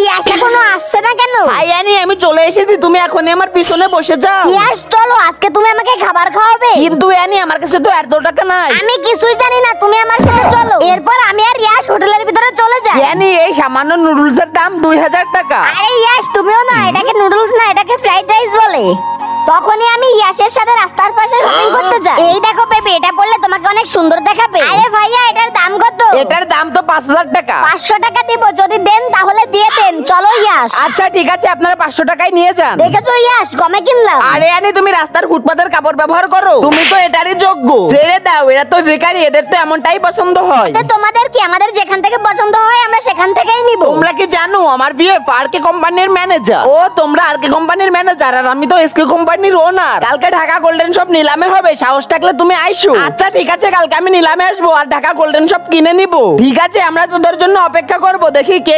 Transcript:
ইয়াস এখনো আসছে না কেন? আয়ানি আমি চলে এসেছি, তুমি এখনই আমার পিছনে বসে যাও। ইয়াস চলো, আজকে তুমি আমাকে খাবার খাওয়াবে। কিন্তু ইয়ানি আমার কাছে তো এত টাকা নাই। আমি কিছুই জানি না, তুমি আমার সাথে চলো। এরপর আমি আর ইয়াস হোটেলের ভিতরে চলে যাই। ইয়ানি এই সামান্য নুডলসের দাম 2000 টাকা। আরে ইয়াস তুমিও না, এটাকে নুডলস না, এটাকে ফ্রাইড রাইস বলে। তখনই আমি ইয়াসের সাথে রাস্তার পাশে শপিং করতে যাই। এই দেখো বেবি, এটা পরলে তোমাকে অনেক সুন্দর দেখাবে। আরে ভাইয়া এটার দাম কত? এটার দাম তো 5000 টাকা। 500 টাকা দিব, যদি দেন তাহলে দিয়ে দেন। চলো ইয়াস। আচ্ছা ঠিক আছে, আপনারা 500 টাকায় নিয়ে যান। দেখেছো ইয়াস, কমে কিনলাম। আরে ইয়ানি তুমি রাস্তার ফুটপাতের কাপড় ব্যবহার করো, তুমি তো এটারই যোগ্য। ছেড়ে দাও, এরা তো ভিখারি, এদের তো এমনটাই পছন্দ হয়। তো তোমাদের কি? আমাদের যেখান থেকে পছন্দ হয় আমরা সেখান থেকেই নিব। তোমরা কি জানো আমার বিয়ে আরকে কোম্পানির ম্যানেজার। ও তোমরা আরকে কোম্পানির ম্যানেজার, আর আমি তো এসকে কোম্পানির ওনার। কালকে ঢাকা গোল্ডেন শপ নিলামে হবে, সাহস থাকলে তুমি আইসো। আচ্ছা ঠিক আছে, কালকে আমি নিলামে আসবো আর ঢাকা গোল্ডেন শপ কিনে নিব। ঠিক আছে, আমরা তোদের জন্য অপেক্ষা করব, দেখি কে